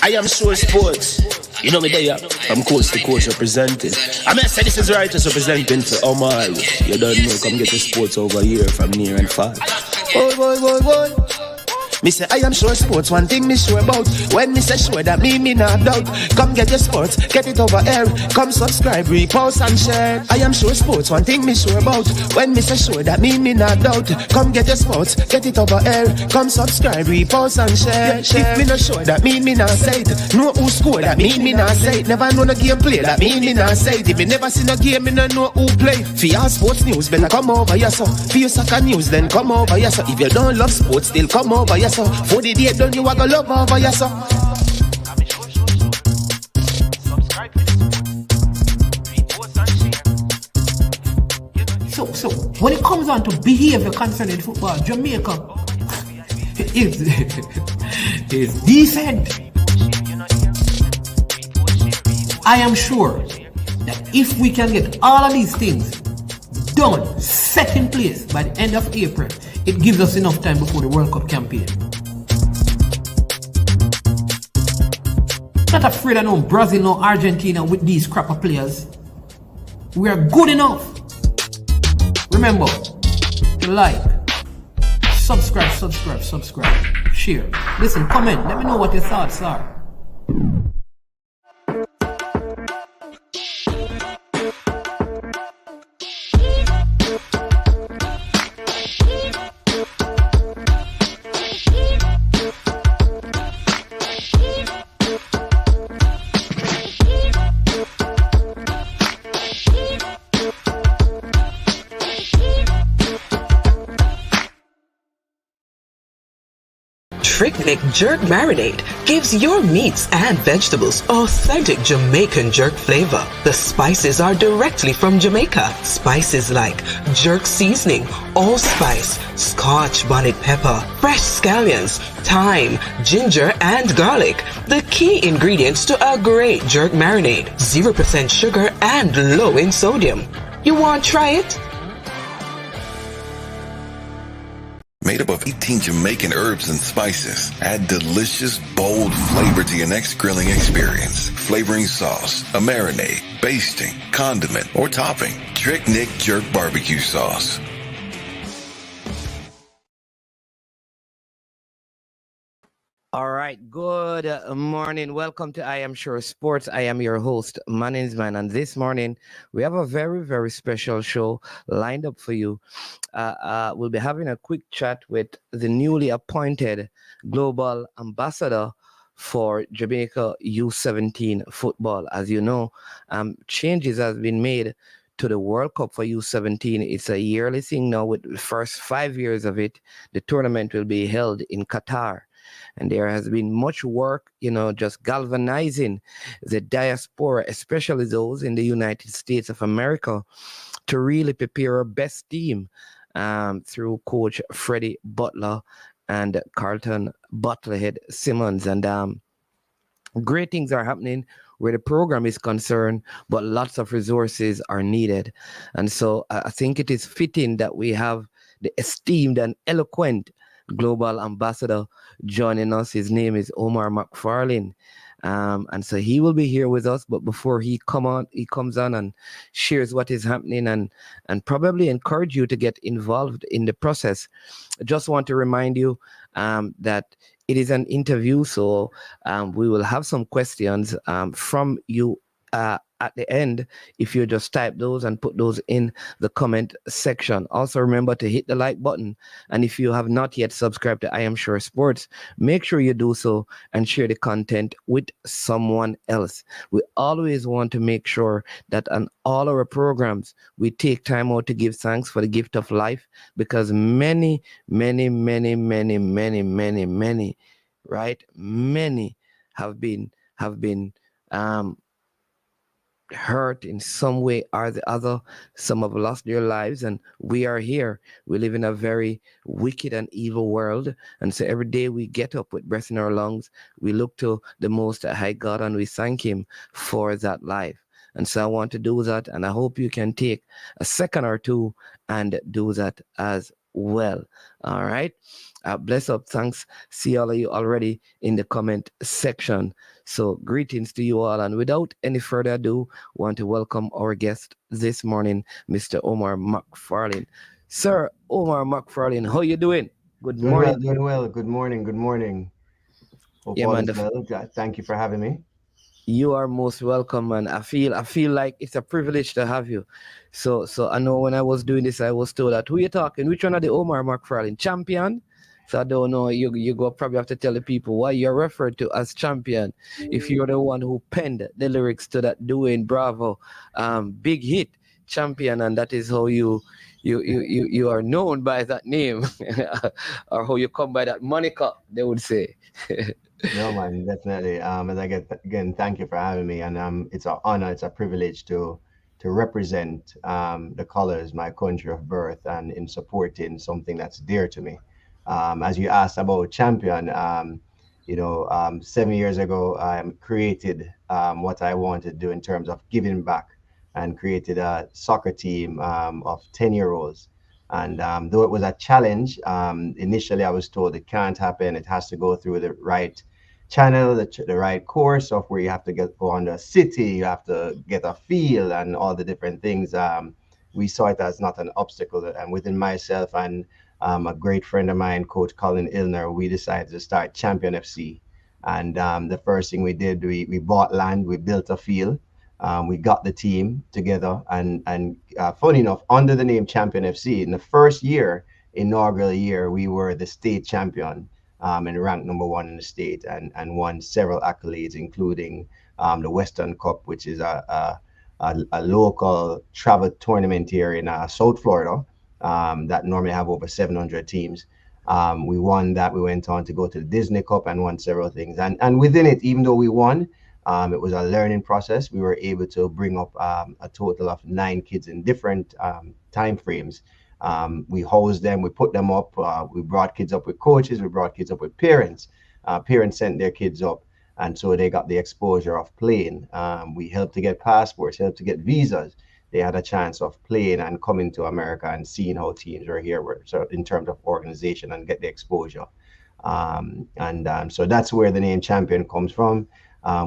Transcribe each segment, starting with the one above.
I am sure sports. You know me there. I'm coast to coast representing. I mean, I say this is righteous representing for Omar. You don't know, come get the sports over here from near and far. Boy. Me say I am sure sports, one thing me sure about. When me say sure, that me not doubt. Come get your sports, get it over here. Come subscribe, repost and share. I am sure sports, one thing me sure about. When me say sure, that me not doubt. Come get your sports, get it over here. Come subscribe, repost and share. If me not sure, that me not say it. Know who score, that me not say it. Never know no game play, that me not say it. If me never see no game, me no know who play. For your sports news, better come over here so. For your soccer news, then come over here so. If you don't love sports, still come over here so. For the day done, you are gonna love over your son. So when it comes on to behavior concerning football, Jamaica is decent. I am sure that if we can get all of these things done, set in place by the end of April, it gives us enough time before the World Cup campaign. Not afraid of no Brazil, no Argentina with these crapper players. We are good enough. Remember to like, subscribe, share. Listen, comment. Let me know what your thoughts are. Trick Jerk Marinade gives your meats and vegetables authentic Jamaican jerk flavor. The spices are directly from Jamaica. Spices like jerk seasoning, allspice, Scotch bonnet pepper, fresh scallions, thyme, ginger, and garlic. The key ingredients to a great jerk marinade. 0% sugar and low in sodium. You want to try it? Made up of 18 Jamaican herbs and spices. Add delicious, bold flavor to your next grilling experience. Flavoring sauce, a marinade, basting, condiment, or topping. Trick Nick Jerk Barbecue Sauce. All right, good morning. Welcome to I Am Sure Sports. I am your host, Manningsman, and this morning we have a very, very special show lined up for you. We'll be having a quick chat with the newly appointed global ambassador for Jamaica U17 football. As you know, changes have been made to the World Cup for U17. It's a yearly thing now. With the first 5 years of it, the tournament will be held in Qatar. And there has been much work, just galvanizing the diaspora, especially those in the United States of America, to really prepare our best team through Coach Freddie Butler and Carlton Butlerhead Simmons. And great things are happening where the program is concerned, but lots of resources are needed. And so I think it is fitting that we have the esteemed and eloquent global ambassador joining us. His name is Omar Mcfarlane. And so he will be here with us, but before he comes on and shares what is happening and probably encourage you to get involved in the process. I just want to remind you that it is an interview, so we will have some questions from you at the end. If you just type those and put those in the comment section. Also remember to hit the like button, and if you have not yet subscribed to I Am Sure Sports, make sure you do so and share the content with someone else. We always want to make sure that on all our programs we take time out to give thanks for the gift of life, because many have been hurt in some way or the other. Some have lost their lives, and we are here. We live in a very wicked and evil world, and so every day we get up with breath in our lungs, we look to the Most High God and we thank Him for that life. And so I want to do that, and I hope you can take a second or two and do that as well. All right. Bless up. Thanks. See all of you already in the comment section. So greetings to you all. And without any further ado, want to welcome our guest this morning, Mr. Omar Mcfarlane. Sir Omar Mcfarlane, how you doing? Good Doing well, morning. doing well. Good morning, good morning. Hope Yeah, all man. is well. Thank you for having me. You are most welcome, man. I feel like it's a privilege to have you. So I know when I was doing this, I was told that who you talking? Which one of the Omar McFarlane champion? So I don't know. You go probably have to tell the people why you're referred to as champion if you're the one who penned the lyrics to that Doing Bravo big hit champion, and that is how you are known by that name, or how you come by that moniker. They would say. No, man, definitely. As I get again, thank you for having me, and it's an honor, it's a privilege to represent the colors, my country of birth, and in supporting something that's dear to me. As you asked about champion, 7 years ago, I created what I wanted to do in terms of giving back, and created a soccer team of 10-year-olds. And though it was a challenge, initially I was told it can't happen. It has to go through the right channel, the right course of where you have to go on the city, you have to get a feel and all the different things. We saw it as not an obstacle. And within myself and a great friend of mine, Coach Colin Illner, we decided to start Champion FC. And the first thing we did, we bought land, we built a field. We got the team together, and funny enough, under the name Champion FC, in the first year, inaugural year, we were the state champion and ranked number one in the state, and won several accolades, including the Western Cup, which is a local travel tournament here in South Florida that normally have over 700 teams. We won that. We went on to go to the Disney Cup and won several things. And within it, even though we won, it was a learning process. We were able to bring up a total of 9 kids in different time frames. We housed them, we put them up, we brought kids up with coaches, we brought kids up with parents. Parents sent their kids up, and so they got the exposure of playing. We helped to get passports, helped to get visas. They had a chance of playing and coming to America and seeing how teams are here, so in terms of organization, and get the exposure. So that's where the name Champion comes from.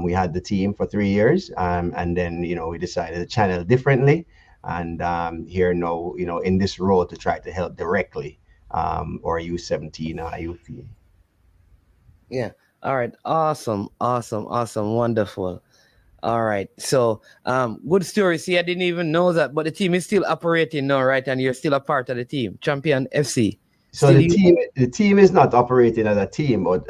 We had the team for 3 years, and then we decided to channel differently, and here now in this role to try to help directly or U17 youth team. Yeah. All right. Awesome. Wonderful. All right. So, good story. See, I didn't even know that, but the team is still operating now, right? And you're still a part of the team, Champion FC. So the team is not operating as a team, but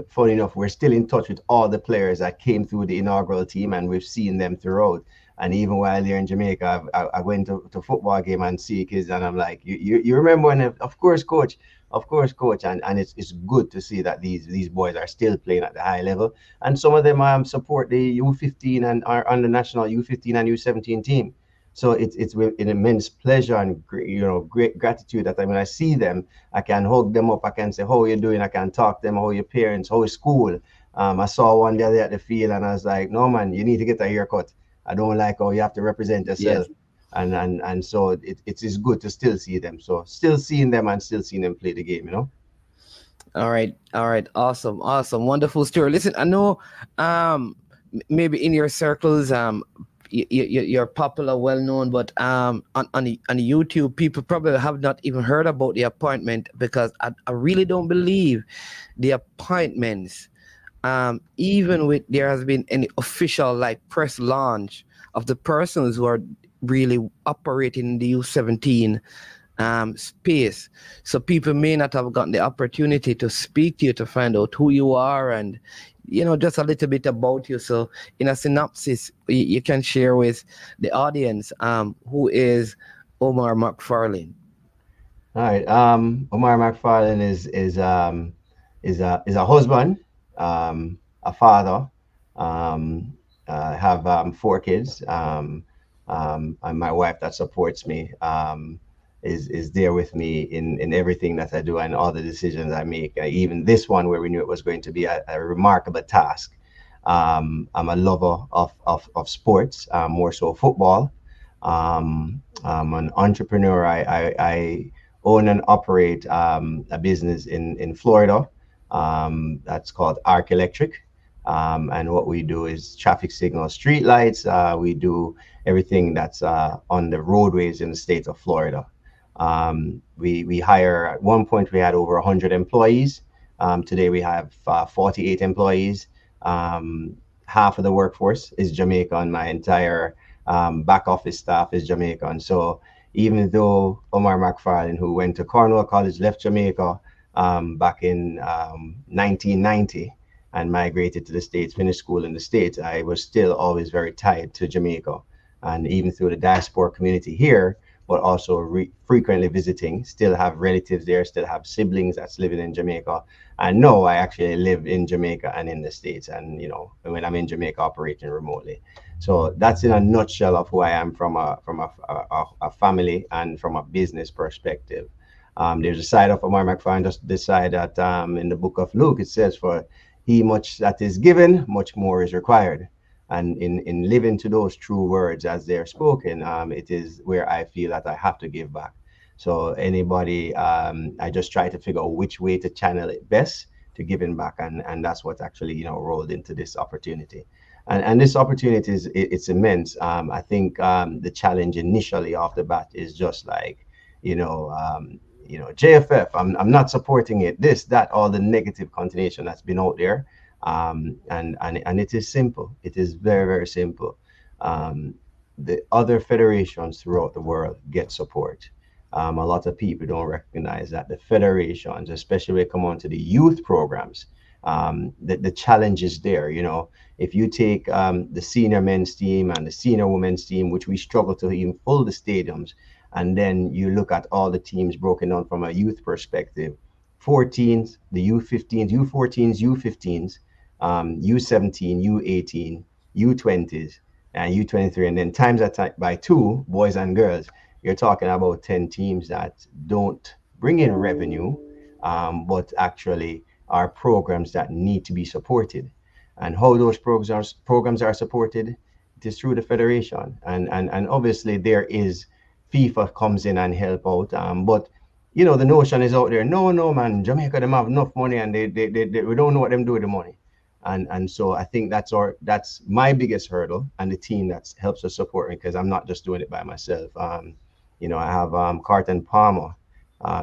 funny enough, we're still in touch with all the players that came through the inaugural team, and we've seen them throughout. And even while they're in Jamaica, I went to football game and see kids, and I'm like, you remember when? Of course, coach. And it's good to see that these boys are still playing at the high level, and some of them support the U15 and are on the national U15 and U17 team. So it's with an immense pleasure and great gratitude that when I see them, I can hug them up. I can say, "How are you doing?" I can talk to them. How are your parents? How is school? I saw one the other day at the field, and I was like, "No, man, you need to get a haircut. I don't like how you have to represent yourself." Yes. And so it is good to still see them. So still seeing them and still seeing them play the game, All right. Awesome. Wonderful story. Listen, I know maybe in your circles, you're popular, well known, but on YouTube, people probably have not even heard about the appointment, because I really don't believe the appointments, even with there has been any official press launch of the persons who are really operating in the U17 space. So people may not have gotten the opportunity to speak to you, to find out who you are and just a little bit about you. So in a synopsis, you can share with the audience who is Omar Mcfarlane. All right. Omar Mcfarlane is a husband, a father. I have 4 kids. And my wife that supports me is there with me in everything that I do and all the decisions I make. Even this one where we knew it was going to be a remarkable task. I'm a lover of sports, more so football. I'm an entrepreneur. I own and operate a business in Florida that's called Arc Electric. And what we do is traffic signals, street lights. We do everything that's on the roadways in the state of Florida. We hire, at one point we had over 100 employees. Today we have 48 employees. Half of the workforce is Jamaican. My entire back office staff is Jamaican. So even though Omar Mcfarlane, who went to Cornwall College, left Jamaica back in 1990 and migrated to the States, finished school in the States, I was still always very tied to Jamaica. And even through the diaspora community here, but also frequently visiting, still have relatives there, still have siblings that's living in Jamaica. And no, I actually live in Jamaica and in the States. And, you know, when I'm in Jamaica, operating remotely. So that's in a nutshell of who I am from a family and from a business perspective. There's a side of Omar Mcfarlane, just the side that in the book of Luke, it says, for he much that is given, much more is required. And in living to those true words as they're spoken, it is where I feel that I have to give back. So anybody, I just try to figure out which way to channel it best to giving back. And that's what actually, you know, rolled into this opportunity. And this opportunity is, it's immense. I think the challenge initially off the bat is just like, JFF, I'm not supporting it, this, that, all the negative connotation that's been out there. And it is simple. It is very, very simple. The other federations throughout the world get support. A lot of people don't recognize that the federations, especially when it come on to the youth programs, the challenge is there. You know, if you take the senior men's team and the senior women's team, which we struggle to even fill the stadiums, and then you look at all the teams broken down from a youth perspective, 14s, the U15s, U14s, U15s, U17, U18, U20s, and U23, and then times that by 2, boys and girls, you're talking about 10 teams that don't bring in revenue, but actually are programs that need to be supported. And how those programs are supported, it is through the federation. And obviously there is FIFA comes in and help out. But you know, the notion is out there, no man, Jamaica them have enough money and they we don't know what them do with the money. And so I think that's my biggest hurdle, and the team that helps us support me, because I'm not just doing it by myself. You know, I have Carton Palmer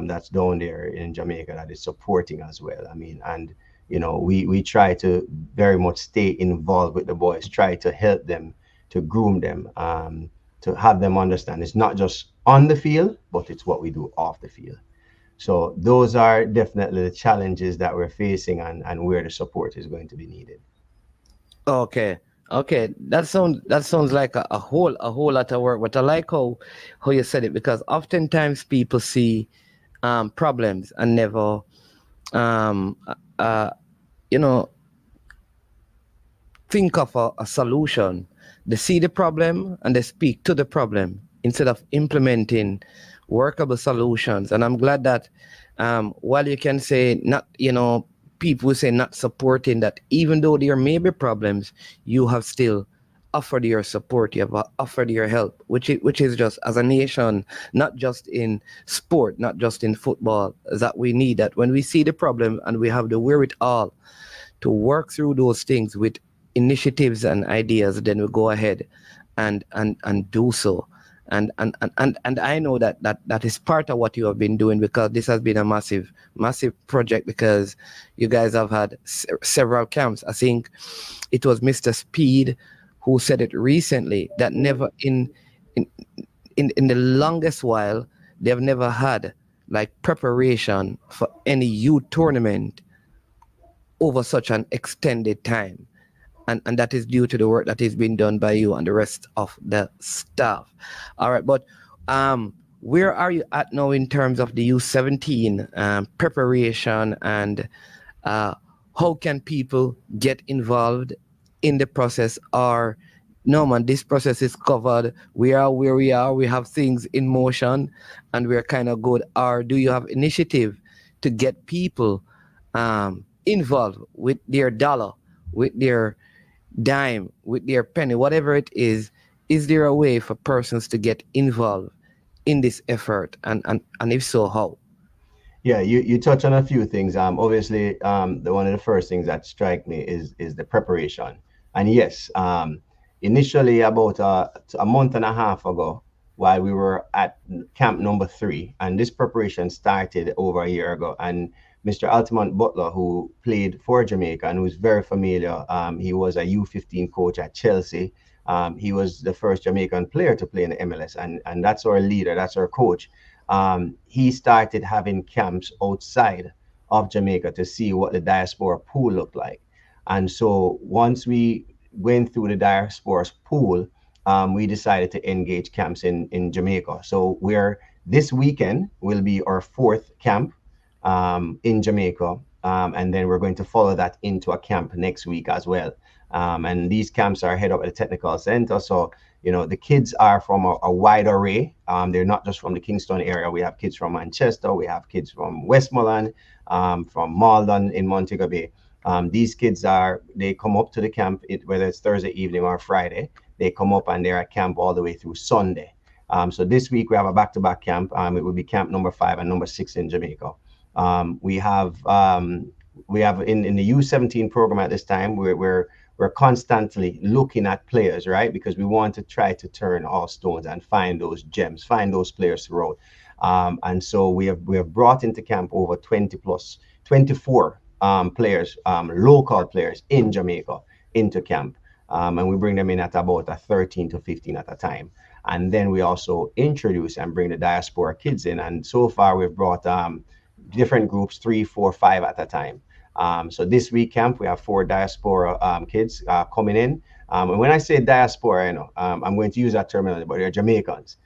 that's down there in Jamaica that is supporting as well. I mean, and you know, we try to very much stay involved with the boys, try to help them, to groom them, to have them understand it's not just on the field, but it's what we do off the field. So those are definitely the challenges that we're facing, and where the support is going to be needed. Okay. Okay. That sounds like a whole lot of work. But I like how you said it, because oftentimes people see problems and never um you know, think of a solution. They see the problem and they speak to the problem instead of implementing workable solutions. And I'm glad that while you can say not, you know, people say not supporting, that even though there may be problems, you have still offered your support, you have offered your help, which is just, as a nation, not just in sport, not just in football, that we need that when we see the problem and we have the wherewithal to work through those things with initiatives and ideas, then we go ahead and do so. And I know that is part of what you have been doing, because this has been a massive project, because you guys have had several camps. I think it was Mr. Speed who said it recently, that never in the longest while they've never had like preparation for any youth tournament over such an extended time. And that is due to the work that is being done by you and the rest of the staff. All right, but where are you at now in terms of the U17 preparation, and how can people get involved in the process? Or no man, this process is covered, we are where we are, we have things in motion and we're kind of good? Or do you have initiative to get people involved with their dollar, with their dime, with their penny, whatever it is? Is there a way for persons to get involved in this effort, and if so, how? Yeah, you touch on a few things. Obviously, the one of the first things that strike me is the preparation. And yes, initially about a month and a half ago, while we were at camp number 3, and this preparation started over a year ago. And Mr. Altamont Butler, who played for Jamaica and who's very familiar, he was a U15 coach at Chelsea. He was the first Jamaican player to play in the MLS, and that's our leader, that's our coach. He started having camps outside of Jamaica to see what the diaspora pool looked like. And so once we went through the diaspora's pool, we decided to engage camps in Jamaica. So this weekend will be our 4th camp in Jamaica. And then we're going to follow that into a camp next week as well. And these camps are head up at the technical center. So, the kids are from a wide array. They're not just from the Kingston area. We have kids from Manchester. We have kids from Westmoreland, from Malden in Montego Bay. These kids they come up to the camp, whether it's Thursday evening or Friday. They come up and they're at camp all the way through Sunday. So this week we have a back-to-back camp. It will be camp number 5 and number 6 in Jamaica. We have in the U17 program at this time, we're constantly looking at players, right? Because we want to try to turn all stones and find those gems, find those players throughout. And so we have brought into camp over 24 players, local players in Jamaica into camp. And we bring them in at about 13 to 15 at a time. And then we also introduce and bring the diaspora kids in. And so far we've brought different groups, 3, 4, 5 at a time. So this week camp, we have 4 diaspora kids coming in. And when I say diaspora, I'm going to use that terminology, but they're Jamaicans.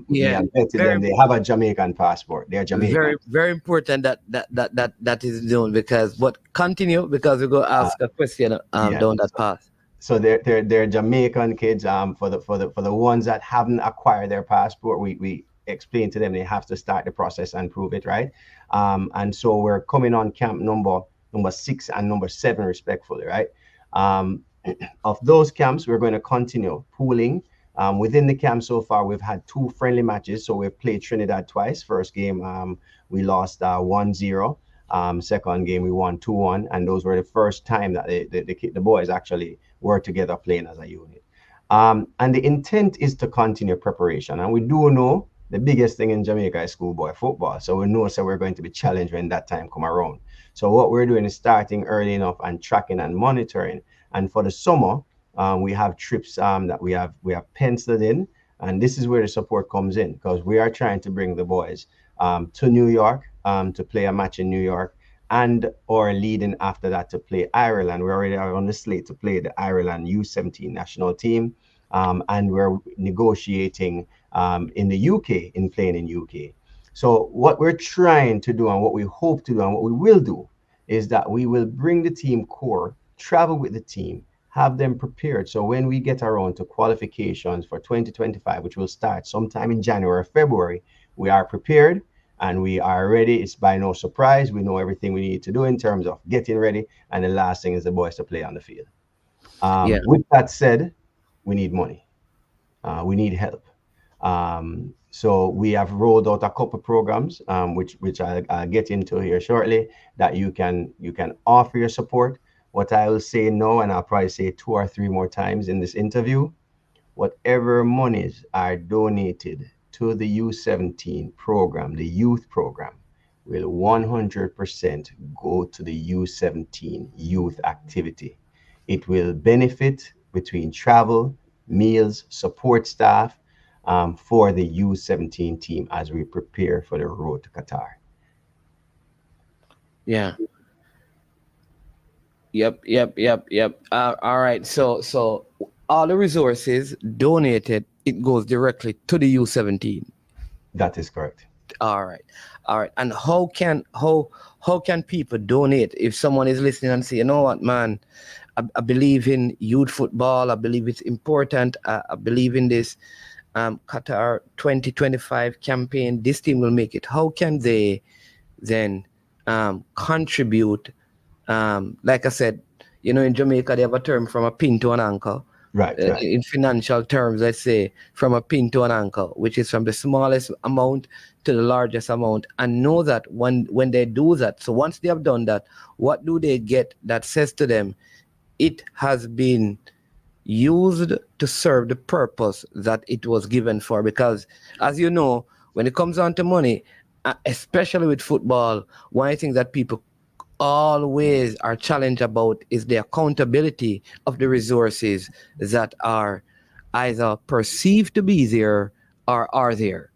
They have a Jamaican passport. They're Jamaican. Very, very important that is known, because continue, because we're going to ask a question down that path. So they're Jamaican kids. For the ones that haven't acquired their passport, we explain to them they have to start the process and prove it, right? And so we're coming on camp number 6 and number 7 respectfully, right? Of those camps, we're going to continue pooling. Within the camp so far, we've had 2 friendly matches. So we've played Trinidad twice. First game, we lost 1-0. Second game, we won 2-1. And those were the first time that the boys actually were together playing as a unit. And the intent is to continue preparation. And we do know the biggest thing in Jamaica is schoolboy football. So we know we're going to be challenged when that time come around. So what we're doing is starting early enough and tracking and monitoring. And for the summer, we have trips that we have penciled in. And this is where the support comes in, because we are trying to bring the boys to New York to play a match in New York, or leading after that to play Ireland. We already are on the slate to play the Ireland U17 national team. And we're negotiating in the UK, playing in UK. So what we're trying to do and what we hope to do and what we will do is that we will bring the team core, travel with the team, have them prepared. So when we get around to qualifications for 2025, which will start sometime in January or February, we are prepared and we are ready. It's by no surprise. We know everything we need to do in terms of getting ready. And the last thing is the boys to play on the field. With that said, we need money. We need help. So we have rolled out a couple programs, which I'll get into here shortly, that you can offer your support. What I will say now, and I'll probably say 2 or 3 more times in this interview, whatever monies are donated to the U17 program, the youth program, will 100% go to the U17 youth activity. It will benefit between travel, meals, support staff, for the U17 team as we prepare for the road to Qatar. Yeah. Yep. All right. So all the resources donated, it goes directly to the U17. That is correct. All right. And how can people donate if someone is listening and say, you know what, man, I believe in youth football. I believe it's important. I believe in this Qatar 2025 campaign. This team will make it. How can they then contribute? Like I said, in Jamaica, they have a term from a pin to an anchor. Right, right. in financial terms, let's say from a pin to an ankle, which is from the smallest amount to the largest amount, and know that when they do that, so once they have done that, what do they get that says to them it has been used to serve the purpose that it was given for? Because as you know, when it comes on to money, especially with football, one thing that people always are challenged about is the accountability of the resources that are either perceived to be there or are there.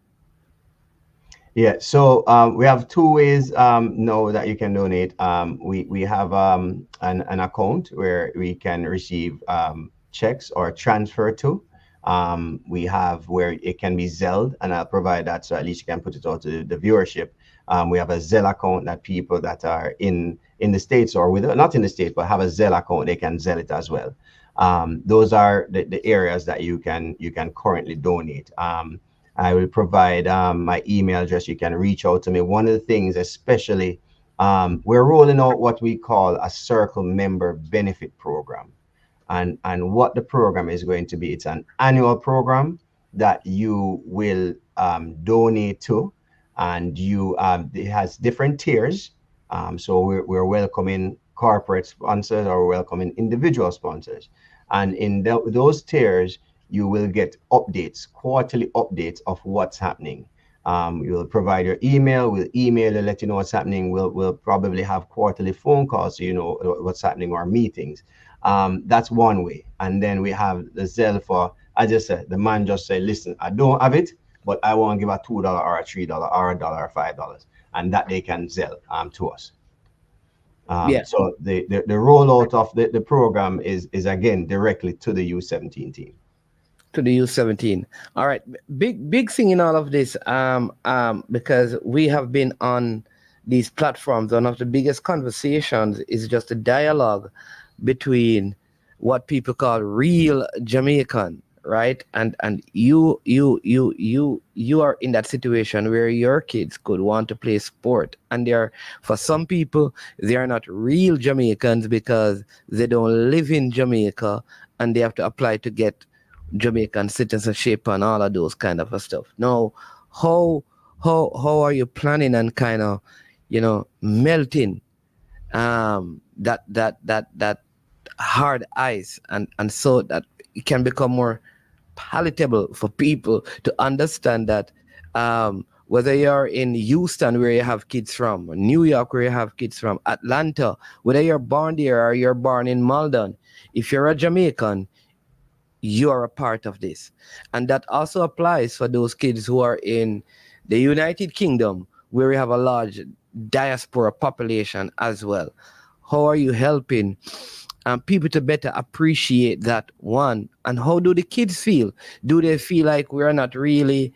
Yeah, so we have two ways now that you can donate. We have an account where we can receive checks or transfer to. We have where it can be Zelle, and I'll provide that so at least you can put it out to the viewership. We have a Zelle account that people that are in the States or with not in the States but have a Zelle account, they can Zelle it as well. Those are the areas that you can currently donate. I will provide my email address. You can reach out to me. One of the things, especially, we're rolling out what we call a Circle member benefit program. And what the program is going to be, it's an annual program that you will donate to. And it has different tiers. So we're welcoming corporate sponsors or welcoming individual sponsors. And in those tiers, you will get updates, quarterly updates of what's happening. You will provide your email. We'll email you, let you know what's happening. We'll probably have quarterly phone calls so you know what's happening, or meetings. That's one way. And then we have the Zelle for, I just said, the man just said, listen, I don't have it, but I want to give a $2 or a $3 or a dollar or $5. And that they can Zelle to us. Yeah. So the rollout of the program is again directly to the U17 team. To the U17. All right. Big thing in all of this, because we have been on these platforms, one of the biggest conversations is just a dialogue between what people call real Jamaican, right? And you are in that situation where your kids could want to play sport, and they're, for some people, they are not real Jamaicans because they don't live in Jamaica and they have to apply to get Jamaican citizenship and all of those kind of stuff. Now, how how are you planning on kind of, melting that hard ice, and so that it can become more palatable for people to understand that, whether you're in Houston where you have kids from, New York where you have kids from, Atlanta, whether you're born there or you're born in Malden, if you're a Jamaican, you are a part of this. And that also applies for those kids who are in the United Kingdom, where we have a large diaspora population as well. How are you helping people to better appreciate that, one? And how do the kids feel? Do they feel like we're not really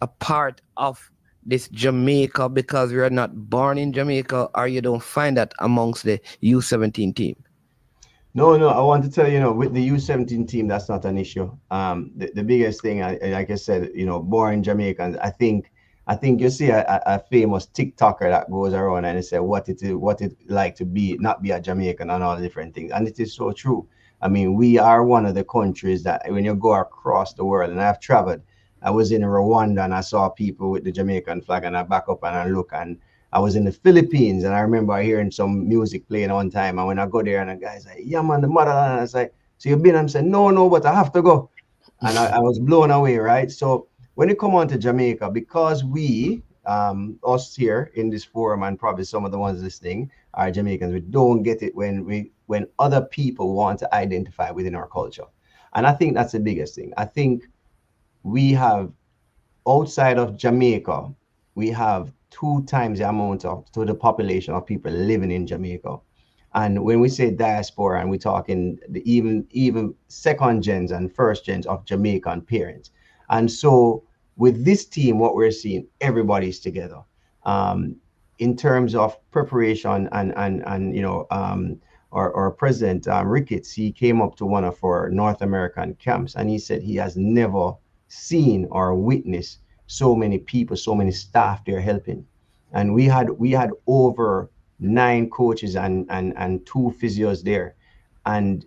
a part of this Jamaica because we are not born in Jamaica, or you don't find that amongst the U17 team? No, no, I want to tell you, with the U17 team, that's not an issue. The biggest thing, like I said, born Jamaicans, I think you see a famous TikToker that goes around and they say what it like to not be a Jamaican and all the different things. And it is so true. I mean, we are one of the countries that when you go across the world, and I've traveled, I was in Rwanda and I saw people with the Jamaican flag, and I back up and I look, and I was in the Philippines and I remember hearing some music playing one time. And when I go there and the guy's like, yeah, man, the motherland. And I was like, so you've been? I'm saying, no, but I have to go. And I was blown away, right? So when it come on to Jamaica, because we, us here in this forum, and probably some of the ones listening are Jamaicans, we don't get it when other people want to identify within our culture. And I think that's the biggest thing. I think we have, outside of Jamaica, we have 2 times the amount to the population of people living in Jamaica. And when we say diaspora, and we're talking even second gens and first gens of Jamaican parents. And so with this team, what we're seeing, everybody's together. In terms of preparation and our president, Ricketts, he came up to one of our North American camps, and he said he has never seen or witnessed so many people, so many staff there helping. And we had over 9 coaches and 2 physios there. And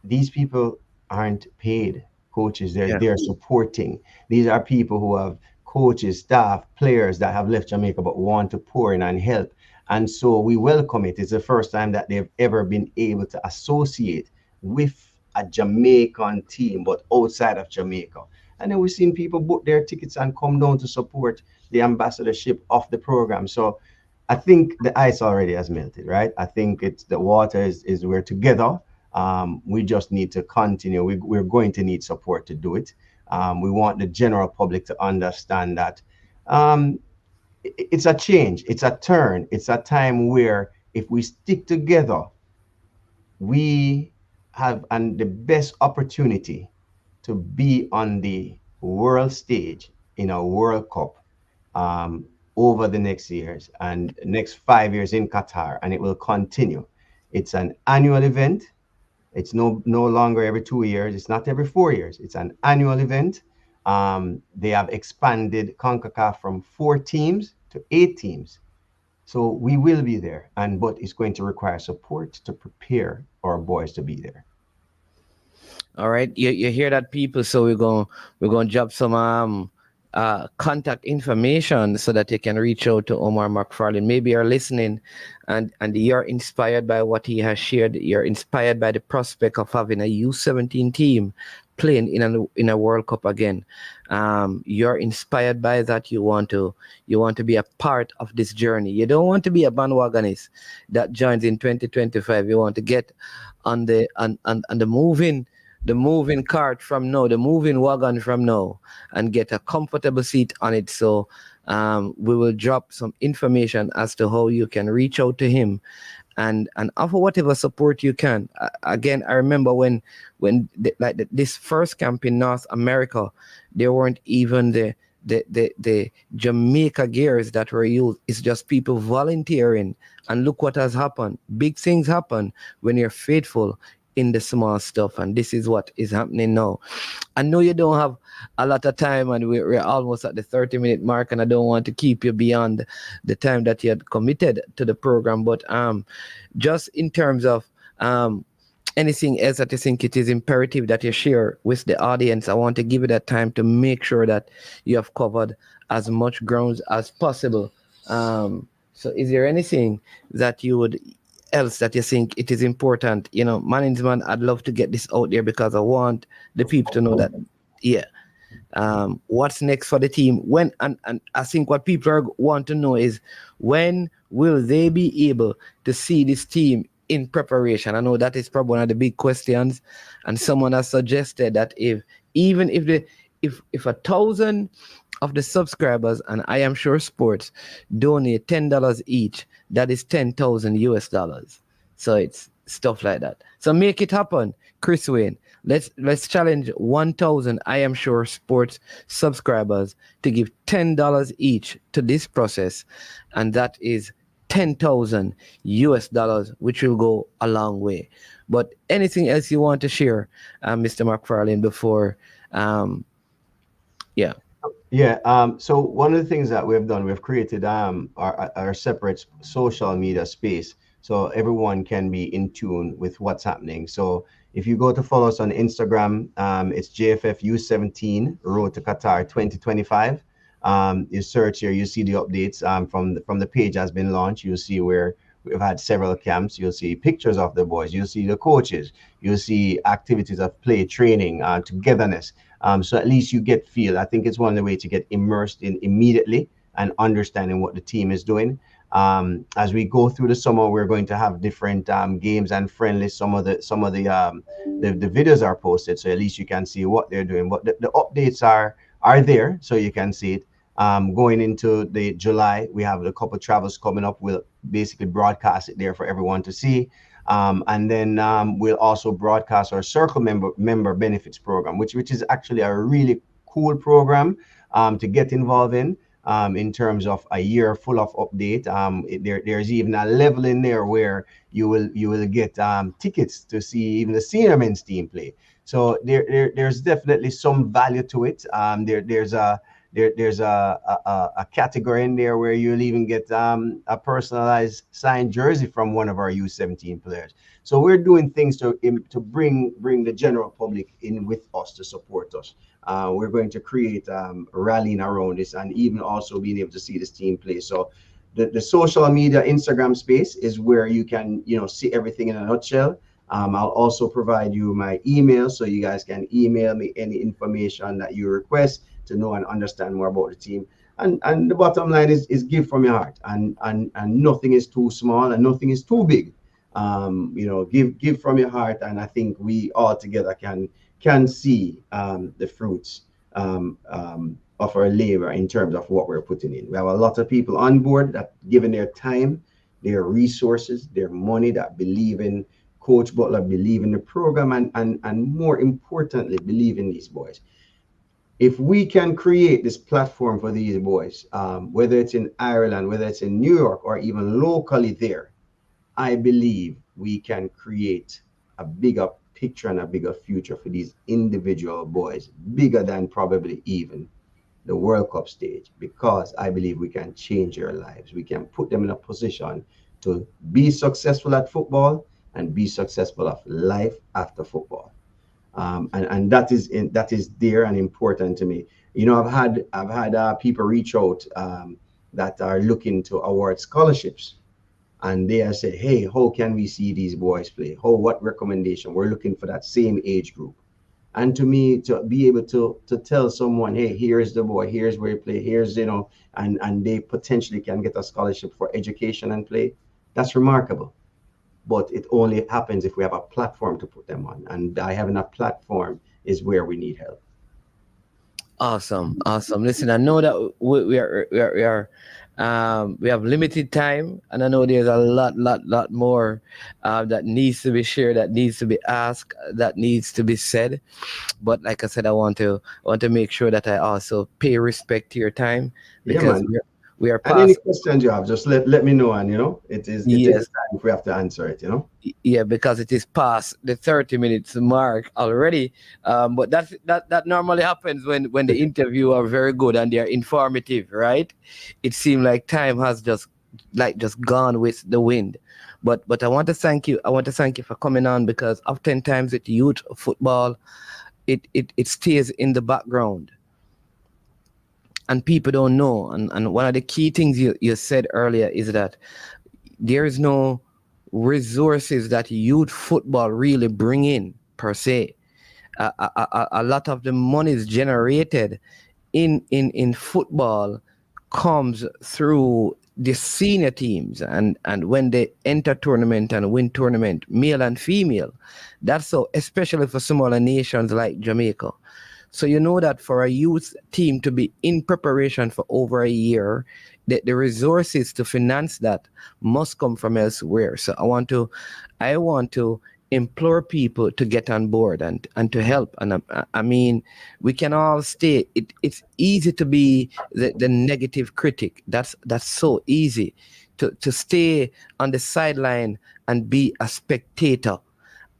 these people aren't paid coaches. They're Yeah. there supporting. These are people who have coaches, staff, players that have left Jamaica but want to pour in and help. And so we welcome it. It's the first time that they've ever been able to associate with a Jamaican team, but outside of Jamaica. And then we've seen people book their tickets and come down to support the ambassadorship of the program. So I think the ice already has melted, right? I think it's the water is we're together. We just need to continue. We're going to need support to do it. We want the general public to understand that it's a change, it's a turn, it's a time where if we stick together, we have the best opportunity to be on the world stage in a World Cup um, over the next years and next 5 years in Qatar, and it will continue. It's an annual event. It's no longer every 2 years. It's not every 4 years. It's an annual event. They have expanded CONCACAF from 4 teams to 8 teams. So we will be there, but it's going to require support to prepare our boys to be there. All right, you hear that, people? So we're going to drop some contact information so that you can reach out to Omar Mcfarlane. Maybe you're listening, and you're inspired by what he has shared. You're inspired by the prospect of having a U17 team playing in a World Cup again. You're inspired by that. You want to be a part of this journey. You don't want to be a bandwagonist that joins in 2025. You want to get on the moving cart from now, the moving wagon from now, and get a comfortable seat on it. So we will drop some information as to how you can reach out to him and offer whatever support you can. Again, I remember when this first camp in North America, there weren't even the Jamaica gears that were used. It's just people volunteering, and look what has happened. Big things happen when you're faithful in the small stuff, and this is what is happening now. I know you don't have a lot of time, and we're almost at the 30-minute mark, and I don't want to keep you beyond the time that you had committed to the program, but just in terms of anything else that you think it is imperative that you share with the audience, I want to give you that time to make sure that you have covered as much ground as possible. So is there anything that you would else that you think it is important? Management, I'd love to get this out there because I want the people to know that, what's next for the team. When and I think what people want to know is, when will they be able to see this team in preparation? I know that is probably one of the big questions, and someone has suggested that if 1,000 of the subscribers and I Am Sure Sports donate $10 each, that is $10,000. So it's stuff like that. So make it happen, Chris Wayne. Let's challenge 1,000 I Am Sure Sports subscribers to give $10 each to this process, and that is $10,000, which will go a long way. But anything else you want to share, Mr. McFarlane, before? So one of the things that we've done, we've created our separate social media space, so everyone can be in tune with what's happening. So if you go to follow us on Instagram, it's JFFU17 Road to Qatar 2025. You search here, you see the updates from the page has been launched. You'll see where we've had several camps. You'll see pictures of the boys. You'll see the coaches. You'll see activities of play, training, togetherness. So at least you get feel. I think it's one of the ways to get immersed in immediately and understanding what the team is doing. As we go through the summer, we're going to have different games and friendlies. Some of the videos are posted, so at least you can see what they're doing. But the updates are there, so you can see it. Going into the July, we have a couple of travels coming up. We'll basically broadcast it there for everyone to see. And then we'll also broadcast our Circle member benefits program, which is actually a really cool program to get involved in terms of a year full of update. There's even a level in there where you will get tickets to see even the senior men's team play. So there's definitely some value to it. there's a category in there where you'll even get a personalized signed jersey from one of our U17 players. So we're doing things to bring the general public in with us to support us. We're going to create rallying around this, and even also being able to see this team play. So the social media Instagram space is where you can see everything in a nutshell. I'll also provide you my email, so you guys can email me any information that you request to know and understand more about the team. And the bottom line is give from your heart, and nothing is too small and nothing is too big. Give from your heart, and I think we all together can see the fruits of our labor in terms of what we're putting in. We have a lot of people on board that given their time, their resources, their money, that believe in Coach Butler, believe in the program, and more importantly, believe in these boys. If we can create this platform for these boys, whether it's in Ireland, whether it's in New York, or even locally there, I believe we can create a bigger picture and a bigger future for these individual boys, bigger than probably even the World Cup stage, because I believe we can change their lives. We can put them in a position to be successful at football and be successful of life after football. And that is dear and important to me. I've had people reach out that are looking to award scholarships, and they are saying, hey, how can we see these boys play? What recommendation? We're looking for that same age group. And to me, to be able to tell someone, hey, here's the boy, here's where he play, here's, and they potentially can get a scholarship for education and play, that's remarkable. But it only happens if we have a platform to put them on. And by having a platform is where we need help. Awesome. Listen, I know that we have limited time, and I know there's a lot more that needs to be shared, that needs to be asked, that needs to be said. But like I said, I want to make sure that I also pay respect to your time, because we are past. And any questions you have, just let me know, and it is time if we have to answer it. Yeah, because it is past the 30 minutes mark already. But that normally happens when the interview are very good and they are informative, right? It seems like time has just gone with the wind. But I want to thank you. I want to thank you for coming on, because oftentimes with youth football, it stays in the background, and people don't know. And one of the key things you said earlier is that there is no resources that youth football really bring in per se. A lot of the money is generated in football comes through the senior teams, and when they enter tournament and win tournament, male and female. That's so, especially for smaller nations like Jamaica. So that for a youth team to be in preparation for over a year, the resources to finance that must come from elsewhere. So I want to implore people to get on board and to help. And I mean, we can all stay. It's easy to be the negative critic. That's so easy to stay on the sideline and be a spectator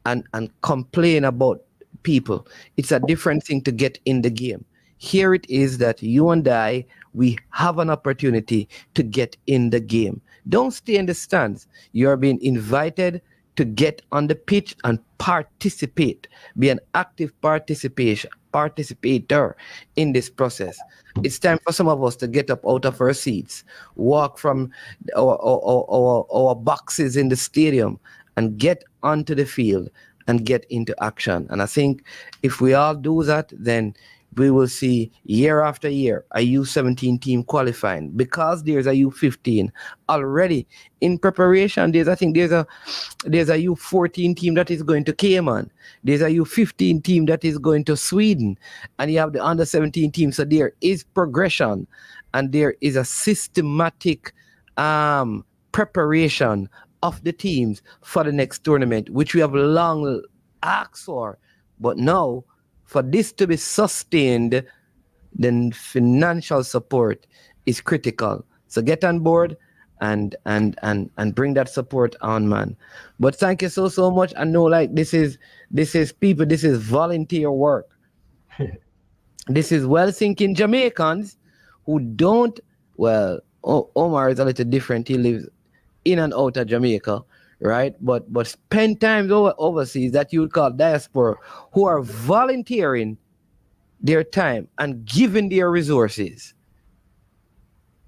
and complain about people. It's a different thing to get in the game. Here it is that you and I, we have an opportunity to get in the game. Don't stay in the stands. You're being invited to get on the pitch and participate. Be an active participator in this process. It's time for some of us to get up out of our seats, walk from our boxes in the stadium, and get onto the field and get into action. And I think if we all do that, then we will see year after year a U17 team qualifying, because there's a U15 already in preparation. There's a U14 team that is going to Cayman. There's a U15 team that is going to Sweden, and you have the under 17 team. So there is progression, and there is a systematic preparation of the teams for the next tournament, which we have long asked for. But now, for this to be sustained, then financial support is critical. So get on board and bring that support on, man. But thank you so much. I know, like, this is volunteer work. This is well thinking Jamaicans who don't, well, Omar is a little different. He lives in and out of Jamaica, right? But spend time overseas that you would call diaspora, who are volunteering their time and giving their resources,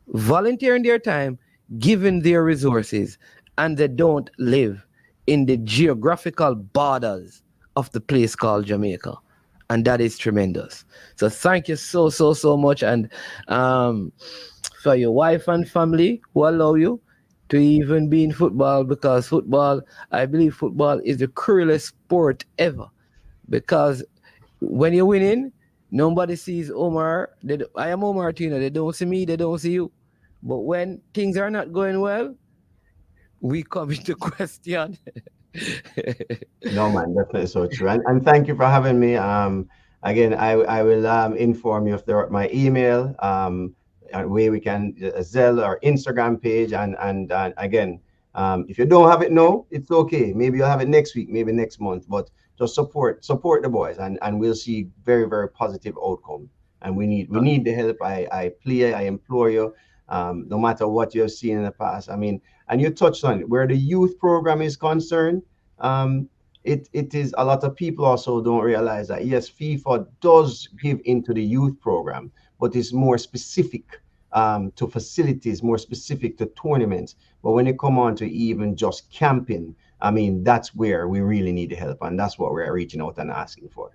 volunteering their time, giving their resources, and they don't live in the geographical borders of the place called Jamaica. And that is tremendous. So thank you so much. And for your wife and family who allow you to even be in football, because football, I believe football is the cruelest sport ever. Because when you're winning, nobody sees Omar. I am Omar Tina. They don't see me, they don't see you. But when things are not going well, we come into question. No, man, definitely so true. And thank you for having me. Again, I will inform you if there my email, where we can Zelle or Instagram page, and again, if you don't have it now, it's okay. Maybe you'll have it next week, maybe next month. But just support the boys, and we'll see very positive outcome. And we need the help. I implore you. No matter what you have seen in the past. I mean, and you touched on it, where the youth program is concerned. It is a lot of people also don't realize that yes, FIFA does give into the youth program, but it's more specific to facilities, more specific to tournaments. But when it come on to even just camping, I mean, that's where we really need the help, and that's what we're reaching out and asking for.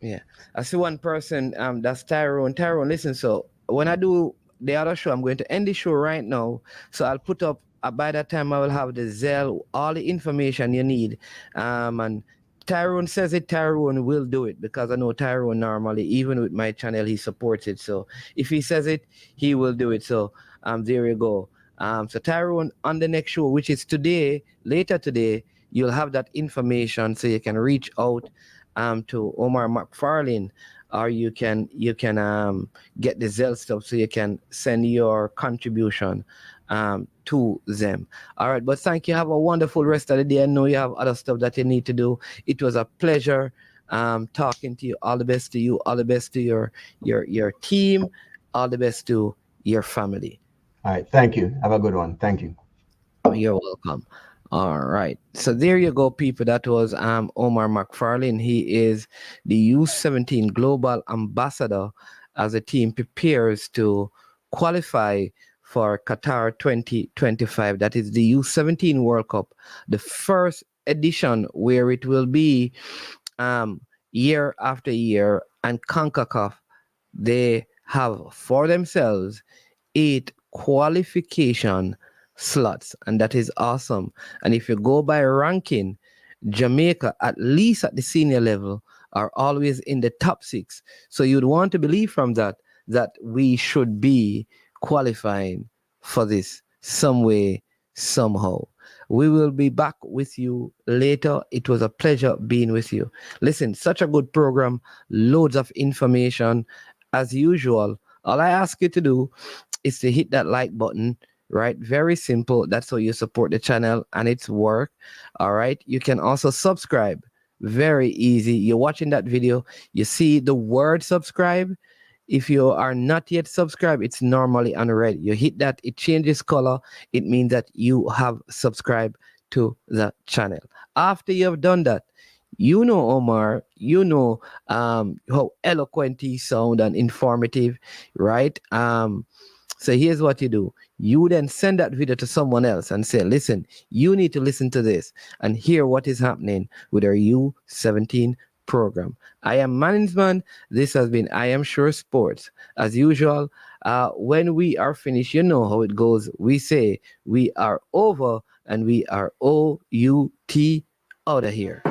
Yeah, I see one person. That's Tyrone. Tyrone, listen. So when I do the other show, I'm going to end the show right now. So I'll put up. By that time, I will have the Zelle, all the information you need. And Tyrone says it. Tyrone will do it, because I know Tyrone normally, even with my channel, he supports it. So if he says it, he will do it. So there you go. So Tyrone, on the next show, which is today, later today, you'll have that information, so you can reach out to Omar Mcfarlane, or you can get the Zelle stuff, so you can send your contribution to them. All right, but thank you. Have a wonderful rest of the day. I know you have other stuff that you need to do. It was a pleasure talking to you. All the best to you. All the best to your team. All the best to your family. All right, thank you. Have a good one. Thank you. You're welcome. All right. So there you go, people. That was Omar Mcfarlane. He is the U17 Global Ambassador as the team prepares to qualify for Qatar 2025. That is the U17 World Cup, the first edition, where it will be year after year. And CONCACAF, they have for themselves 8 qualification slots, and that is awesome. And if you go by ranking, Jamaica, at least at the senior level, are always in the top 6. So you'd want to believe from that we should be qualifying for this some way, somehow. We will be back with you later. It was a pleasure being with you. Listen, such a good program, loads of information. As usual, all I ask you to do is to hit that like button, right? Very simple. That's how you support the channel, and it's work. All right. You can also subscribe. Very easy. You're watching that video, you see the word subscribe. If you are not yet subscribed, it's normally on red. You hit that, it changes color. It means that you have subscribed to the channel. After you have done that, you know Omar, you know how eloquent he sound and informative, right? So here's what you do. You then send that video to someone else and say, listen, you need to listen to this and hear what is happening with our U17 program. I am Management. This has been I Am Sure Sports. As usual, when we are finished, you know how it goes. We say we are over, and we are OUT out of here.